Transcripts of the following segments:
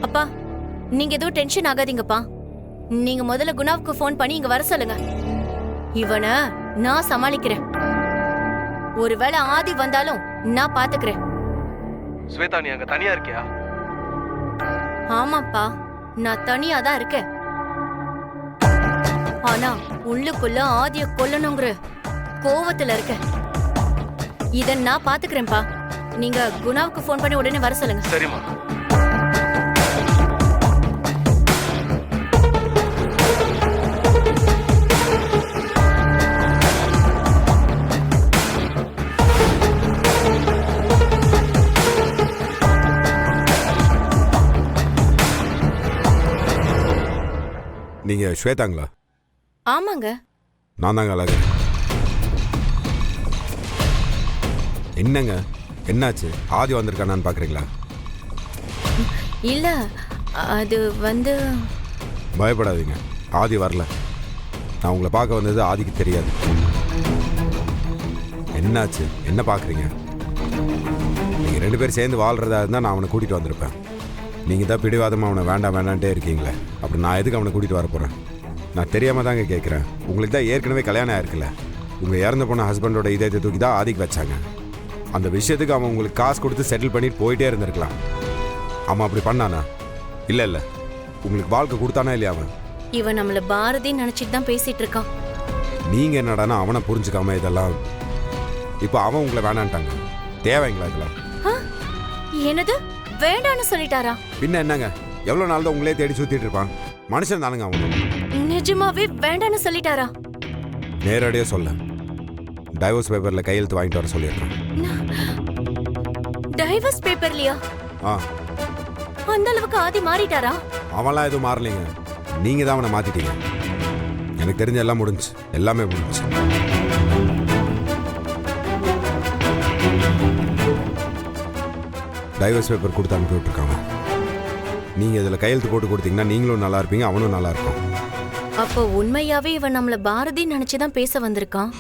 அப்பா, நீங்க எதுவும் டென்ஷன் ஆகாதீங்கப்பா. நீங்க முதல்ல குணாவுக்கு ஃபோன் பண்ணி இங்க வர சொல்லுங்க. இவனை நான் சமாளிக்கிறேன். ஒருவேளை ஆதி வந்தாலும் நான் பாத்துக்கிறேன். ஸ்வேதா, நீ அங்க தனியா இருக்கியா? ஆமாப்பா, நான் தனியா தான் இருக்கேன். ஆனா உள்ளுக்குள்ள ஆதிய கொல்லணுங்கிற கோவத்துல இருக்க. இத நான் பாத்துக்கிறேன்ப்பா. நீங்க குணாவுக்கு ஃபோன் பண்ணி உடனே வர சொல்லுங்க. சரிம்மா. நீங்க ஸ்வேதாங்களா? ஆமாங்க. நான் தாங்க அழகு. என்னங்க என்னாச்சு? ஆதி வந்திருக்கானான்னு பாக்குறீங்களா? இல்ல, அது வந்து பயப்படாதீங்க, ஆதி வரல. நான் உங்களை பார்க்க வந்தது ஆதிக்கு தெரியாது. என்னாச்சு? என்ன பார்க்குறீங்க? நீங்கள் 2 பேர் சேர்ந்து வாழ்கிறதா இருந்தால் நான் அவனை கூட்டிகிட்டு வந்திருப்பேன். நீங்கள் தான் பிடிவாதமாக அவனை வேண்டாம் வேண்டான்ட்டே இருக்கீங்களே. அப்படி நான் எதுக்கு அவனை கூட்டிகிட்டு வர போகிறேன்? நான் தெரியாமல் தாங்க கேட்குறேன். உங்களுக்கு தான் ஏற்கனவே கல்யாணம் ஆயிருக்குல்ல. உங்கள் இறந்து போன ஹஸ்பண்டோட இதயத்தை தூக்கி தான் ஆதிக்கு வச்சாங்க. அந்த விஷயத்துக்கு அவன் உங்களுக்கு காசு கொடுத்து செட்டில் பண்ணிட்டு போயிட்டே இருந்திருக்கலாம். அவன் அப்படி பண்ணானா? இல்லை இல்லை, உங்களுக்கு வாழ்க்கை கொடுத்தானா இல்லையா அவன்? இவன் நம்மள பாரதி நினைச்சிட்டு தான் பேசிட்டு இருக்கான். நீங்கள் என்னடானா அவனை புரிஞ்சுக்காம இதெல்லாம். இப்போ அவன் உங்களை வேணான்ட்டாங்க. தேவைங்களா இதெல்லாம்? என்னது வேண்டான்னு சொல்லிட்டாரா? பின்ன என்னங்க, எவ்வளோ நாள் தான் உங்களே தேடி சுற்றிட்டு இருப்பான். மனுஷன் தானுங்க அவனு. நிஜமாவே வேண்டான்னு சொல்லிட்டாரா? நேரடியாக சொல்ல, டைவர்ஸ் பேப்பரில் கையெழுத்து வாங்கிட்டு வர சொல்லியிருக்கான். டைவர்ஸ் பேப்பர்லையா? ஆ, அந்த அளவுக்கு ஆதி மாறிட்டாரா? அவன்லாம் எதுவும் மாறலைங்க. நீங்கள் தான் அவனை மாற்றிட்டீங்க. எனக்கு தெரிஞ்ச எல்லாம் முடிஞ்சு, எல்லாமே முடிஞ்சு. டைவர்ஸ் பேப்பர் கொடுத்து அனுப்பி விட்டுருக்காங்க. நீங்கள் இதில் கையெழுத்து போட்டு கொடுத்தீங்கன்னா நீங்களும் நல்லா இருப்பீங்க, அவனும் நல்லா இருக்கும். அப்போ உண்மையாவே இவன் நம்மள பாரதி நினைச்சுதான் பேச வந்திருக்கான்.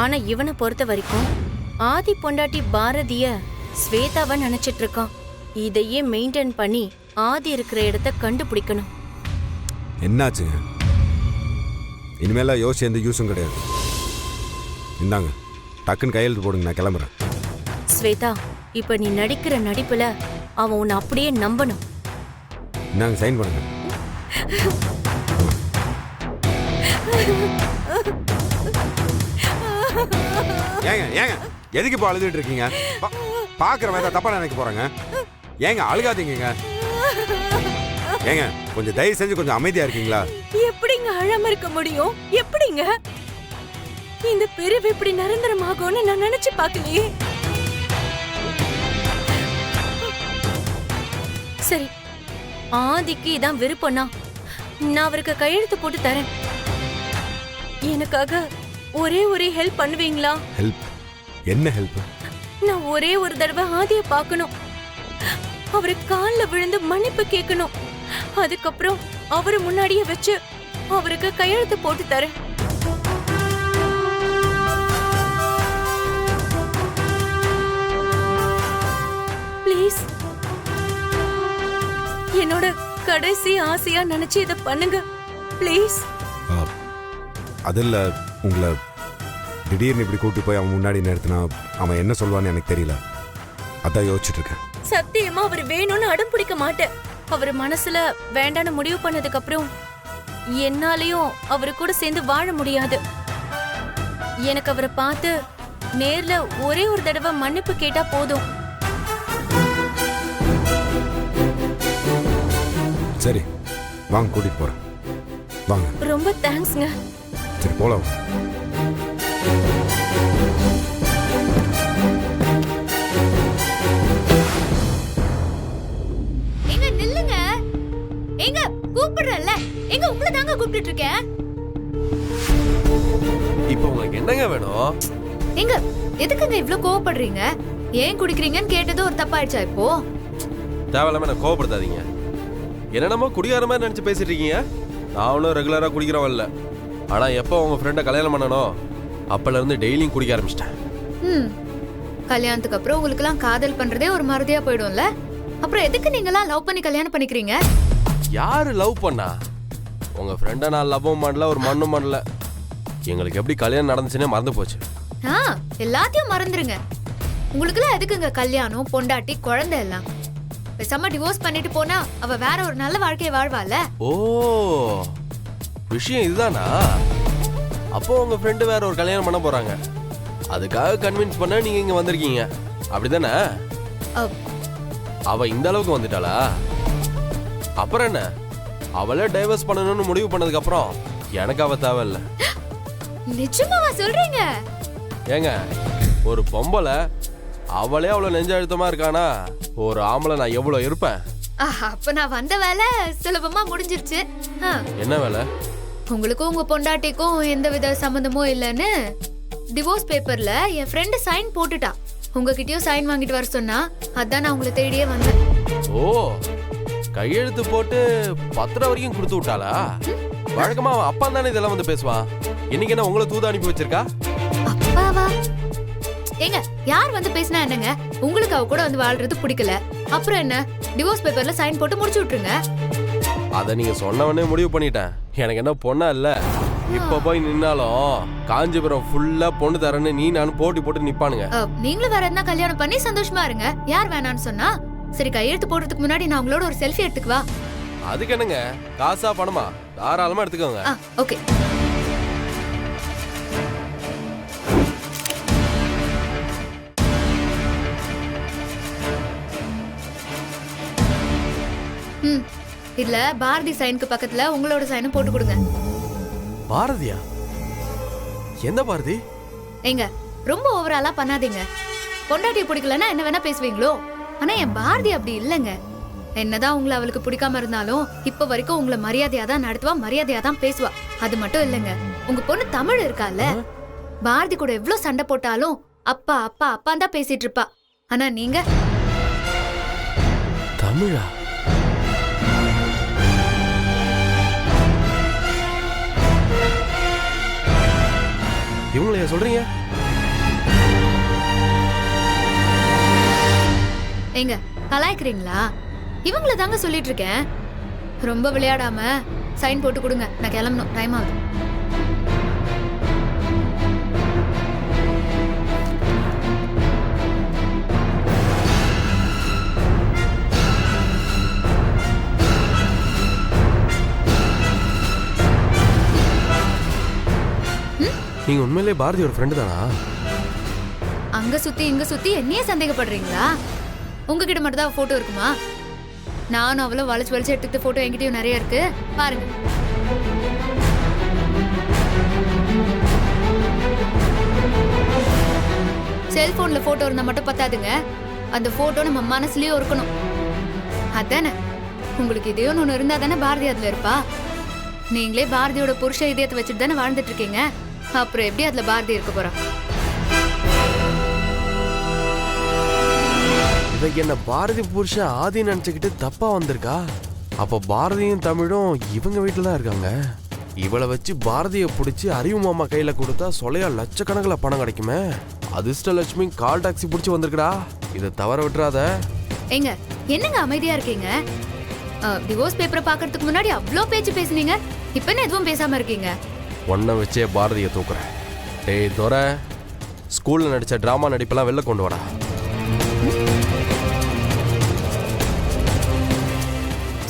ஆனா இவனை பொறுத்த வரைக்கும் ஆதி பொண்டாட்டி பாரதிய ஸ்வேதாவை நினைச்சிட்டு இருக்கான். இதையே மெயின்டைன் பண்ணி ஆதி இருக்கிற இடத்த கண்டுபிடிக்கணும். என்னாச்சுங்க? இனிமேலாம் யோசிச்சு எந்த யூஸும் கிடையாது. இந்தாங்க, டக்குன்னு கையெழுத்து போடுங்க, நான் கிளம்புறேன். ஸ்வேதா, இப்ப நீ நடிக்கிற நடிப்புல அவன் உன்னை அப்படியே நம்பணும். இந்தாங்க, சைன் பண்ணுங்க. ஏங்க ஏங்க எதுக்கு இப்போ அழுதுட்டு இருக்கீங்க? பார்க்குறவன் தப்பா நினைக்க போறாங்க. ஏங்க அழுகாதீங்க. ஏங்க கொஞ்சம் தயவு செஞ்சு கொஞ்சம் அமைதியா இருக்கீங்களா? எப்படிங்க அழாம இருக்க முடியும்? எப்படிங்க இந்த பிரிவு இப்படி நிரந்தரமாகும்னு நான் நினைச்சு பார்க்கலையே. சரி, ஆதிக்கு இதான் விருப்பம்னா நான் அவருக்கு கையெழுத்து போட்டு தரேன். எனக்காக ஒரே ஹெல்ப் பண்ணுவீங்களா? ஹெல்ப்? என்ன ஹெல்ப்? நான் ஒரே ஒரு தடவை ஆதிய பார்க்கணும். அவரு கால்ல விழுந்து மன்னிப்பு கேட்கணும். அதுக்கப்புறம் அவரு முன்னாடியே வச்சு அவருக்கு கையெழுத்து போட்டு தரேன். ப்ளீஸ், என்னோட கடைசி ஆசையா நினைச்சு இதை பண்ணுங்க ப்ளீஸ். அதில் உங்களை திடீர்னு இப்படி கூட்டி போய் அவன் முன்னாடி நிறுத்தினா அவன் என்ன சொல்லுவான்னு எனக்கு தெரியல. அதான் யோசிச்சுட்டு இருக்கேன். சத்தியமா அவர் வேணும்னு அடம் பிடிக்க மாட்டேன். அவர் மனசுல வேண்டான்னு முடிவு பண்ணதுக்கு அப்புறம் என்னாலையும் அவரு கூட சேர்ந்து வாழ முடியாது. எனக்கு அவரை பார்த்து நேர்ல ஒரே ஒரு தடவை மன்னிப்பு கேட்டா போதும். சரி வாங்க, கூட்டிட்டு போறேன். வாங்க. ரொம்ப தேங்க்ஸ்ங்க. சரி போலாம். எங்க நில்லுங்க. எங்க கூப்பிடுறல்ல? எங்க உங்களை தாங்க கூப்பிட்டு இருக்கேன். இப்போ உங்களுக்கு என்னங்க வேணும்? எங்க எதுக்குங்க இவ்ளோ கோவப்படுறீங்க? ஏன் குடிக்கிறீங்கன்னு கேட்டது ஒரு தப்பாயிடுச்சா? இப்போ தேவையில்லாம என்ன கோவப்படுத்தாதீங்க. என்னென்னமோ குடிகார மாதிரி நினைச்சு பேசிட்டு இருக்கீங்க. நான் ஒன்றும் ரெகுலரா குடிக்கிறவன் இல்லை. ஆனா எப்போ உங்க ஃப்ரெண்டை கல்யாணம் பண்ணனோ அப்பல இருந்து டெய்லியும் குடிக்க ஆரம்பிச்சிட்டேன். கல்யாணத்துக்கு அப்புறம் உங்களுக்குலாம் காதல் பண்றதே ஒரு மறதியா போயிடும்ல. அப்புறம் எதுக்கு நீங்களாம் லவ் பண்ணி கல்யாணம் பண்ணிக்கிறீங்க? யாரு லவ் பண்ணா? உங்க ஃப்ரெண்டை நான் லவ்வும் பண்ணல, ஒரு மண்ணும் பண்ணல. எங்களுக்கு எப்படி கல்யாணம் நடந்துச்சுன்னே மறந்து போச்சு. எல்லாத்தையும் மறந்துருங்க. உங்களுக்குலாம் எதுக்குங்க கல்யாணம், பொண்டாட்டி, குழந்தை எல்லாம்? பேசாம டிவோர்ஸ் பண்ணிட்டு போனா அவ வேற ஒரு நல்ல வாழ்க்கையை வாழ்வால. ஓ, விஷயம் இதுதானா? அப்போ உங்க ஃப்ரெண்டு வேற ஒரு கல்யாணம் பண்ண போறாங்க, அதுக்காக கன்வின்ஸ் பண்ண நீங்க இங்க வந்திருக்கீங்க, அப்படிதானே? அவ இந்த அளவுக்கு வந்துட்டாளா? அப்புறம் என்ன, அவளே டைவர்ஸ் பண்ணணும்னு முடிவு பண்ணதுக்கு அப்புறம் எனக்கு அவ தேவையில்ல. நிஜமாவா சொல்றீங்க? ஏங்க, ஒரு பொம்பளை அவளே அவ்வளவு நெஞ்ச அழுத்தமா இருக்கானா, ஒரு ஆம்பளை நான் எவ்வளவு இருப்பேன்? அப்ப நான் வந்த வேலை சுலபமா முடிஞ்சிருச்சு. என்ன வேலை? உங்களுக்கும் உங்க பொண்டாட்டிக்கும் எந்த வித சம்பந்தமும் இல்லைன்னு டிவோர்ஸ் பேப்பர்ல என் ஃப்ரெண்டு சைன் போட்டுட்டா. உங்ககிட்டயும் சைன் வாங்கிட்டு வர சொன்னா, அதான் நான் உங்களை தேடியே வந்தேன். ஓ, கையெழுத்து போட்டு பத்திரம் வரைக்கும் கொடுத்து விட்டாளா? வழக்கமா அவன் அப்பா தானே இதெல்லாம் வந்து பேசுவான். இன்னைக்கு என்ன உங்களை தூது அனுப்பி வச்சிருக்கா? அப்பாவா? ஏங்க, யார் வந்து பேசினா என்னங்க? உங்களுக்கு அவ கூட வந்து வாழ்றது பிடிக்கல, அப்புறம் என்ன, டிவோர்ஸ் பேப்பர்ல சைன் போட்டு முடிச்சு விட்டுருங்க. அத நீங்க சொன்னவனே முடிவு பண்ணிட்டேன். எனக்கு என்ன பொண்ணா இல்ல, இப்ப போய் நின்னாலும் காஞ்சிபுரம் ஃபுல்லா பொண்ணு தரேன்னு நீ நானும் போட்டி போட்டு நிப்பானுங்க. நீங்களும் வேற எதுனா கல்யாணம் பண்ணி சந்தோஷமா இருங்க, யார் வேணான்னு சொன்னா? சரி, கையெழுத்து போடுறதுக்கு முன்னாடி நான் உங்களோட ஒரு செல்ஃபி எடுத்துக்குவா? அதுக்கு என்னங்க, காசா பணமா தாராளமா எடுத்துக்கோங்க. ஓகே. இதுல பாரதி சைனுக்கு பக்கத்துல உங்களோட சைனும் போட்டு கொடுங்க. பாரதியா? எந்த பாரதி? ஏங்க, ரொம்ப ஓவராலா பண்ணாதீங்க. பொண்டாட்டியை பிடிக்கலன்னா என்ன வேணா பேசுவீங்களோ, ஆனா என் பாரதி அப்படி இல்லைங்க. என்னதான் உங்களை அவளுக்கு பிடிக்காம இருந்தாலும் இப்ப வரைக்கும் உங்களை மரியாதையா தான் நடத்துவா, மரியாதையா தான் பேசுவா. அது மட்டும் இல்லைங்க, உங்க பொண்ணு தமிழ் இருக்கால, பாரதி கூட எவ்வளவு சண்டை போட்டாலும் அப்பா அப்பா அப்பா தான் பேசிட்டு இருப்பா. ஆனா நீங்க தமிழா? இவங்களையா சொல்றீங்க? ஏங்க, கலாய்க்கிறீங்களா? இவங்கள தாங்க சொல்லிட்டு இருக்கேன். ரொம்ப விளையாடாம சைன் போட்டு கொடுங்க, நான் கிளம்பணும், டைம் ஆகுது. நீங்க உண்மையிலே பாரதியோட ஃப்ரெண்டு தானா? அங்க சுத்தி இங்க சுத்தி என்னையே சந்தேகப்படுறீங்களா? உங்ககிட்ட மட்டும் தான் போட்டோ இருக்குமா? நானும் அவ்வளவு வளைச்சு வளைச்சு எடுத்துக்கிட்ட போட்டோ என்கிட்டயும் நிறைய இருக்கு, பாருங்க. செல்போன்ல போட்டோ இருந்தா மட்டும் பத்தாதுங்க, அந்த போட்டோ நம்ம மனசுலயும் இருக்கணும். அதானே, உங்களுக்கு இதயம் ஒண்ணு இருந்தா தானே பாரதி அதுல இருப்பா. நீங்களே பாரதியோட புருஷ இதயத்தை வச்சுட்டு தானே வாழ்ந்துட்டு இருக்கீங்க, அப்புறம் எப்படி அதுல பாரதி இருக்க போறா? இவங்க என்ன பாரதி புருஷன் ஆதி நினைச்சுக்கிட்டு தப்பா வந்திருக்கா? அப்ப பாரதியும் தமிழும் இவங்க வீட்டுல தான் இருக்காங்க. இவளை வச்சு பாரதியை பிடிச்சி அறிவு மாமா கையில கொடுத்தா சொலையா லட்சக்கணக்கில் பணம் கிடைக்குமே. அதிர்ஷ்டலட்சுமி கால் டாக்ஸி பிடிச்சி வந்திருக்கா, இதை தவற விட்டுறாத. ஏங்க, என்னங்க அமைதியா இருக்கீங்க? டிவோர்ஸ் பேப்பரை பாக்குறதுக்கு முன்னாடி அவ்வளோ பேச்சு பேசுனீங்க, இப்ப என்ன எதுவும் பேசாம இருக்கீங்க? ஒன்ன வச்சே பாரதியை தூக்குறேன். டேய் துரை, ஸ்கூல்ல நடிச்ச டிராமா நடிப்பெல்லாம் வெளில கொண்டு வாடா.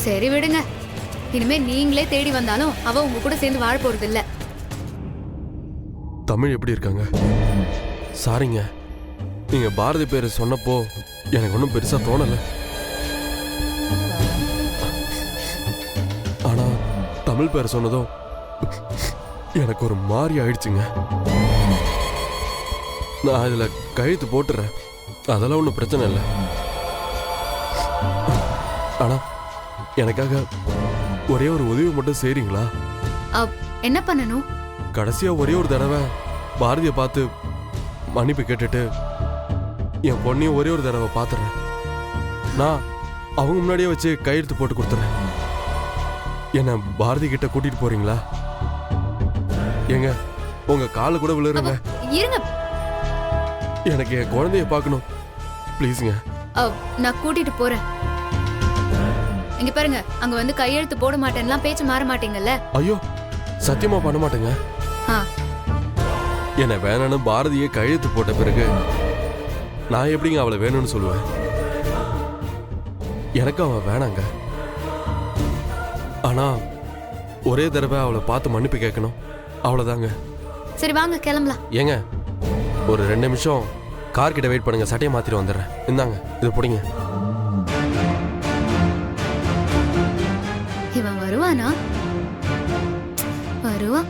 சரி விடுங்க, இனிமே நீங்களே தேடி வந்தாலும் அவ உங்க கூட சேர்ந்து வாழ போறது இல்ல. தமிழ் எப்படி இருக்காங்க? சாரிங்க, நீங்க பாரதி பேரு சொன்னப்போ எனக்கு ஒன்றும் பெருசா தோணல. ஆனா தமிழ் பேர் சொன்னதும் எனக்கு ஒரு மாதிரி ஆயிடுச்சுங்க. நான் இதுல கழுத்து போட்டுறேன், அதெல்லாம் ஒன்றும் பிரச்சனை இல்லை. ஆனா எனக்காக ஒரே ஒரு உதவி மட்டும் செய்றீங்களா? என்ன பண்ணணும்? கடைசியா ஒரே ஒரு தடவை பாரதியை பார்த்து மன்னிப்பு கேட்டுட்டு என் பொண்ணையும் ஒரே ஒரு தடவை பார்த்துறேன். நான் அவங்க முன்னாடியே வச்சு கையெழுத்து போட்டு கொடுத்துறேன். என்ன பாரதி கிட்ட கூட்டிட்டு போறீங்களா? ஏங்க, உங்க கால கூட விழுறங்க. இருங்க, எனக்கு என் குழந்தைய பார்க்கணும், ப்ளீஸ்ங்க. நான் கூட்டிட்டு போறேன். இங்க பாருங்க, அங்க வந்து கையெழுத்து போட மாட்டேன்லாம் பேச்சு மாற மாட்டீங்கல்ல? ஐயோ சத்தியமா பண்ண மாட்டேங்க. ஆ, என்ன வேணும்னு பாரதியை கையெழுத்து போட்ட பிறகு நான் எப்படிங்க அவளை வேணும்னு சொல்லுவேன்? எனக்கு அவன் வேணாங்க. ஆனா ஒரே தடவை அவளை பார்த்து மன்னிப்பு கேட்கணும், அவ்வளவுதாங்க. சரி வாங்க கிளம்பலாம். ஏங்க ஒரு 2 நிமிஷம் கார் கிட்ட வெயிட் பண்ணுங்க, சட்டையை மாத்திட்டு வந்துடுறேன். இந்தாங்க இது பிடிங்க. இவன் வருவானா? வருவான்.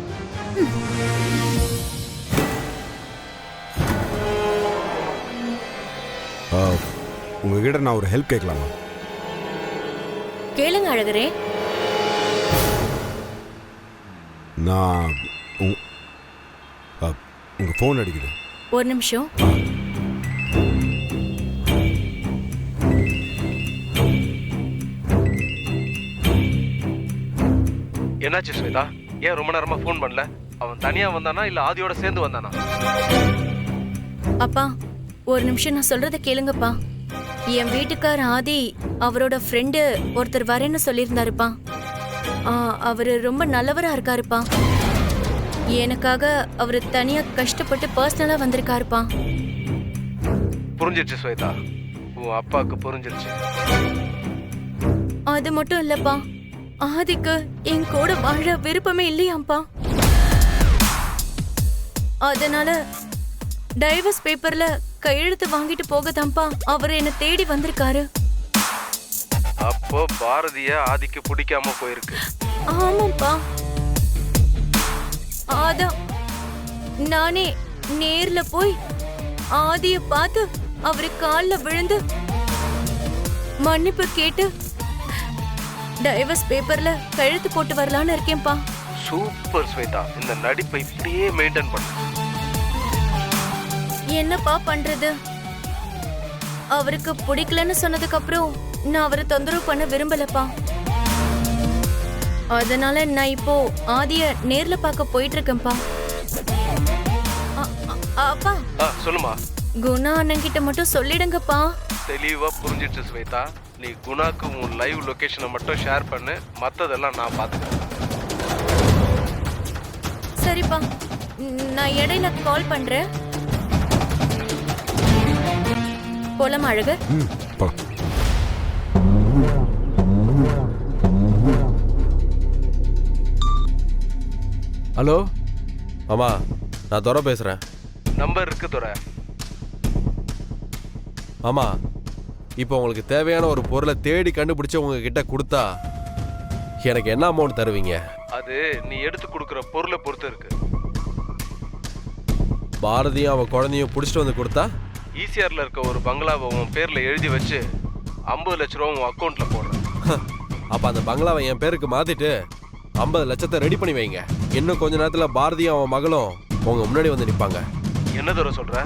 உங்ககிட்ட நான் ஒரு ஹெல்ப் கேட்கலாமா? கேளுங்க அழகரே. நான் உங்க ஃபோன் அடிக்குது. ஒரு நிமிஷம். என்னாச்சு ஸ்வேதா? ஏன் ரொம்ப நேரமா ஃபோன் பண்ணல? அவன் தனியா வந்தானா இல்ல ஆதியோட சேர்ந்து வந்தானா? அப்பா ஒரு நிமிஷம் நான் சொல்றத கேளுங்கப்பா. என் வீட்டுக்கார் ஆதி அவரோட ஃப்ரெண்டு ஒருத்தர் வரேன்னு சொல்லியிருந்தாருப்பா. அவரு ரொம்ப நல்லவரா இருக்காருப்பா. எனக்காக அவரு தனியா கஷ்டப்பட்டு பர்சனலா வந்திருக்காருப்பா. புரிஞ்சிருச்சு ஸ்வேதா, உன் அப்பாவுக்கு புரிஞ்சிருச்சு. அது மட்டும் இல்லப்பா, ஆதிக்கு என் கூட வாழ விருப்பமே இல்லையாம்பா. அதனால டைவர்ஸ் பேப்பர்ல கையெழுத்து வாங்கிட்டு போகதான்ப்பா அவர் என்ன தேடி வந்திருக்காரு. அப்போ பாரதிய ஆதிக்கு பிடிக்காம போயிருக்கு. ஆமாப்பா, அதான் நானே நேர்ல போய் ஆதிய பார்த்து அவரு கால்ல விழுந்து மன்னிப்பு கேட்டு டைவர்ஸ் பேப்பர்ல கையெழுத்து போட்டு வரலான்னு இருக்கேன்ப்பா. சூப்பர் ஸ்வேதா, இந்த நடிப்பை இப்படியே மெயின்டைன் பண்ணு. என்னப்பா பண்றது? அவருக்கு பிடிக்கலன்னு சொன்னதுக்கு அப்புறம் நான் அவரை தொந்தரவு பண்ண விரும்பலப்பா. அதனால நான் இப்போ ஆதிய நேர்ல பார்க்க போயிட்டு இருக்கேன்ப்பா. அப்பா சொல்லுமா. குணா அண்ணன் கிட்ட மட்டும் சொல்லிடுங்கப்பா. தெளிவா புரிஞ்சிடுச்சு ஸ்வேதா. நீ குணாக்கு உன் லைவ் லொகேஷனை மட்டும் ஷேர் பண்ணு, மத்ததெல்லாம் நான் பாத்துக்கிறேன். சரிப்பா, நான் இடையில கால் பண்றேன். போலாம் அழகர். ஹலோ மாமா, நான் துரை பேசுறேன். நம்பர் இருக்கு துரை. மாமா, இப்போ உங்களுக்கு தேவையான ஒரு பொருளை தேடி கண்டுபிடிச்சு உங்ககிட்ட கொடுத்தா எனக்கு என்ன அமௌண்ட் தருவீங்க? அது நீ எடுத்து கொடுக்குற பொருளை பொறுத்து இருக்கு. பாரதியும் அவன் குழந்தையும் பிடிச்சிட்டு வந்து கொடுத்தா ஈசிஆர்ல இருக்க ஒரு பங்களாவை உன் பேர்ல எழுதி வச்சு 50 லட்ச ரூபா உன் அக்கௌண்ட்ல போடுறேன். அப்ப அந்த பங்களாவை என் பேருக்கு மாத்திட்டு 50 லட்சத்தை ரெடி பண்ணி வைங்க. இன்னும் கொஞ்ச நேரத்துல பாரதியும் அவன் மகளும் உங்க முன்னாடி வந்து நிப்பாங்க. என்ன தூர சொல்ற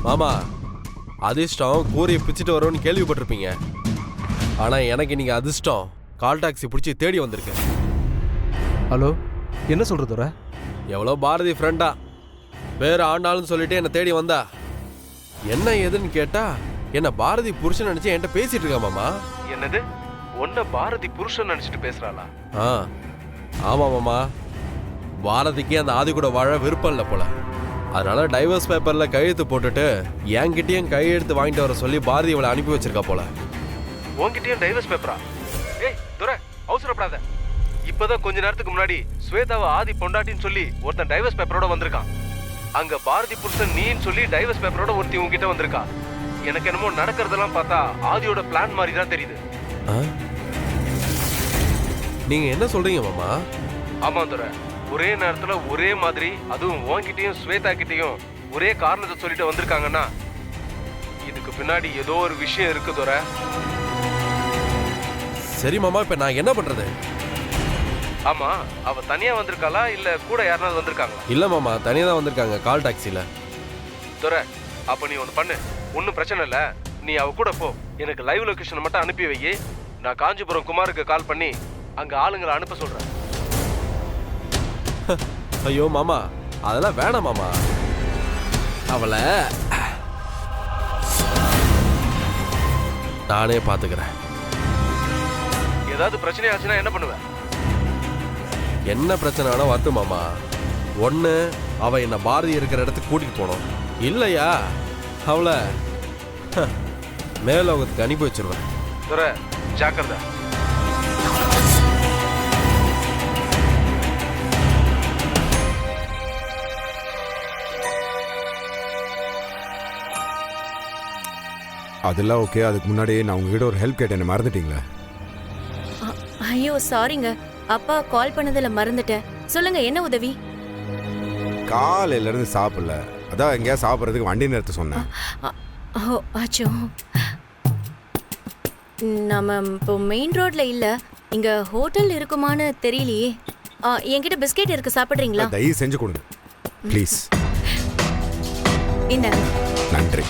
மாமா? அதிர்ஷ்டம் கூறிய பிச்சுட்டு வரும்னு கேள்விப்பட்டிருப்பீங்க. ஆனா எனக்கு நீங்க அதிர்ஷ்டம் கால் டாக்ஸி பிடிச்சி தேடி வந்திருக்கு. ஹலோ, என்ன சொல்றதுற? எவ்வளோ பாரதி ஃப்ரெண்டா வேற ஆண்டாளுன்னு சொல்லிட்டு என்ன தேடி வந்தா. என்ன ஏதுன்னு கேட்டா என்ன பாரதி புருஷன் நினைச்சு என்கிட்ட பேசிட்டு இருக்கா மாமா. என்னது? உன்ன பாரதி புருஷன் நினைச்சிட்டு பேசுறாளா? ஆமா மாமா, பாரதிக்கு அந்த ஆதி கூட வாழ விருப்பம் இல்லை போல. அதனால டைவர்ஸ் பேப்பர்ல கையெழுத்து போட்டுட்டு என்கிட்டயும் கையெழுத்து வாங்கிட்டு வர சொல்லி பாரதி அவளை அனுப்பி வச்சிருக்கா போல. உன்கிட்டயும் டைவர்ஸ் பேப்பரா? ஏய் துரை, அவசரப்படாத. இப்பதான் கொஞ்ச நேரத்துக்கு முன்னாடி ஸ்வேதாவை ஆதி பொண்டாட்டின்னு சொல்லி ஒருத்தன் டைவர்ஸ் பேப்பரோட வந்திருக்கான். அங்க பாரதி புருஷன் நீன்னு சொல்லி டைவர்ஸ் பேப்பரோட ஒருத்தி உங்ககிட்ட வந்திருக்கா. எனக்கு என்னமோ நடக்கிறதெல்லாம் பார்த்தா ஆதியோட பிளான் மாதிரி தான் தெரியுது. நீங்க என்ன சொல்றீங்க மாமா? ஆமா துரை, ஒரே நேரத்துல ஒரே மாதிரி, அதுவும் உன்கிட்டயும் ஸ்வேதா கிட்டயும் ஒரே காரணத்தை சொல்லிட்டு வந்திருக்காங்கன்னா இதுக்கு பின்னாடி ஏதோ ஒரு விஷயம் இருக்கு துரை. சரி மாமா, இப்ப நான் என்ன பண்றது? ஆமா, அவ தனியா வந்திருக்காளா இல்ல கூட யாராவது வந்திருக்காங்களா? இல்ல மாமா, தனியா தான் வந்திருக்காங்க, கால் டாக்ஸில. துரை, அப்ப நீ ஒண்ணு பண்ணு. ஒன்னும் பிரச்சனை இல்ல, நீ அவ கூட போ. எனக்கு லைவ் லொகேஷன் மட்டும் அனுப்பி வை. நான் காஞ்சிபுரம் குமாருக்கு கால் பண்ணி அங்க ஆளுங்களை அனுப்ப சொல்றேன். ஐயோ மாமா, அதெல்லாம் வேணாம் மாமா. அவளை நானே பார்த்துக்கிறேன். ஏதாவது பிரச்சனை ஆச்சுன்னா என்ன பண்ணுவேன்? என்ன பிரச்சனை வேணா வரட்டும் மாமா. ஒன்று அவள் என்னை பாரதி இருக்கிற இடத்துக்கு கூட்டிகிட்டு போகணும். இல்லையா அவளை மேலோகத்துக்கு அனுப்பி வச்சிருவேன். துரை, ஜாக்கிரதை. அதெல்லாம் ஓகே. அதுக்கு முன்னாடி நான் உங்ககிட்ட ஒரு ஹெல்ப் கேட்டேன், என்ன மறந்துட்டீங்களா? ஐயோ சாரிங்க, அப்பா கால் பண்ணதில் மறந்துட்டேன். சொல்லுங்க, என்ன உதவி? காலையிலேருந்து சாப்பிடல, அதான் எங்கேயா சாப்பிட்றதுக்கு வண்டி நிறுத்த சொன்னேன். ஓ ஆச்சோ, நம்ம இப்போ மெயின் ரோட்ல இல்ல, இங்க ஹோட்டல் இருக்குமான்னு தெரியலையே. என்கிட்ட பிஸ்கெட் இருக்கு, சாப்பிட்றீங்களா? தயவு செஞ்சு கொடுங்க ப்ளீஸ். இந்த நன்றி.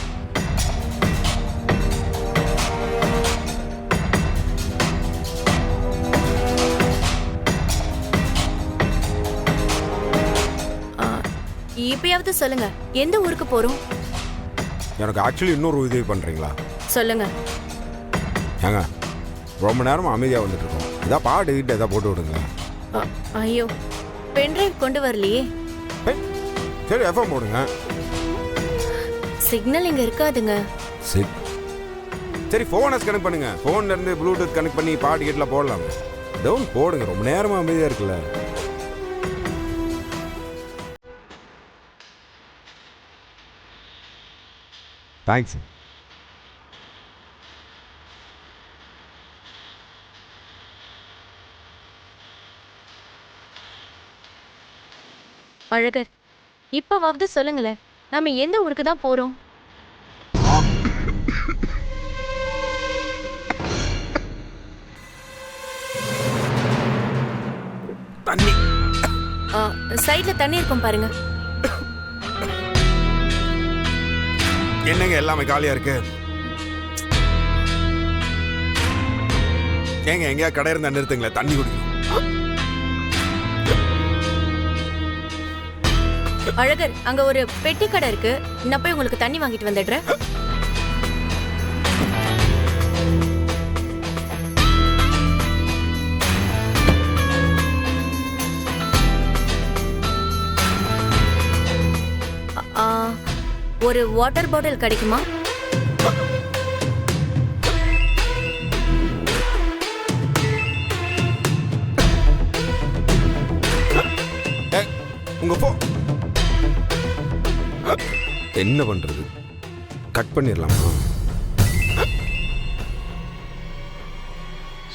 இப்பயாவது சொல்லுங்க, எந்த ஊருக்கு போறோம்? எனக்கு ஆக்சுவலி இன்னொரு உதவி பண்ணுறீங்களா? சொல்லுங்க. ஏங்க ரொம்ப நேரமாக அமைதியாக வந்துட்டு இருக்கோம், ஏதாவது பாட்டு கிட்ட எதாவது போட்டு விடுங்க. ஐயோ, பென்ட்ரைவ் கொண்டு வரலையே. சரி எஃப்எம் போடுங்க. சிக்னல் இங்க இருக்காதுங்க. சரி ஃபோனை கனெக்ட் பண்ணுங்க, ஃபோன்லேருந்து ப்ளூடூத் கனெக்ட் பண்ணி பாட்டு கிட்டலாம் போடலாம். டவுன் போடுங்க, ரொம்ப நேரமாக அமைதியாக இருக்குல்ல. தேங்க்ஸ். அழகர், இப்பவாவது சொல்லுங்களேன், நாம எந்த ஊருக்கு தான் போறோம்? தண்ணி சைட்ல தண்ணி இருக்கும் பாருங்க. என்னங்க எல்லாமே காலியா இருக்கு? ஏங்க எங்கேயா கடை இருந்தா நிறுத்துங்களேன், தண்ணி குடிக்கும். அழகர், அங்க ஒரு பெட்டி கடை இருக்கு, நான் போய் உங்களுக்கு தண்ணி வாங்கிட்டு வந்துடுறேன். ஒரு வாட்டர் பாட்டில் கிடைக்குமா? உங்க போ. என்ன பண்றது, கட் பண்ணிடலாமா?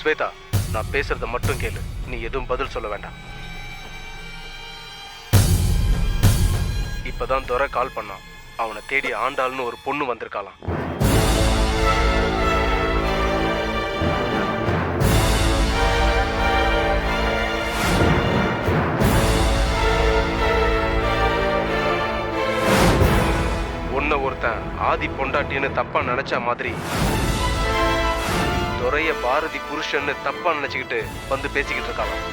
ஸ்வேதா, நான் பேசுறத மட்டும் கேளு, நீ எதுவும் பதில் சொல்ல வேண்டாம். இப்பதான் துரை கால் பண்ணான், அவனை தேடி ஆண்டாள்னு ஒரு பொண்ணு வந்திருக்காளாம். உன்னை ஒருத்தன் ஆதி பொண்டாட்டின்னு தப்பா நினைச்ச மாதிரி துரைய பாரதி புருஷன்னு தப்பா நினைச்சுக்கிட்டு வந்து பேசிக்கிட்டு இருக்காளாம்.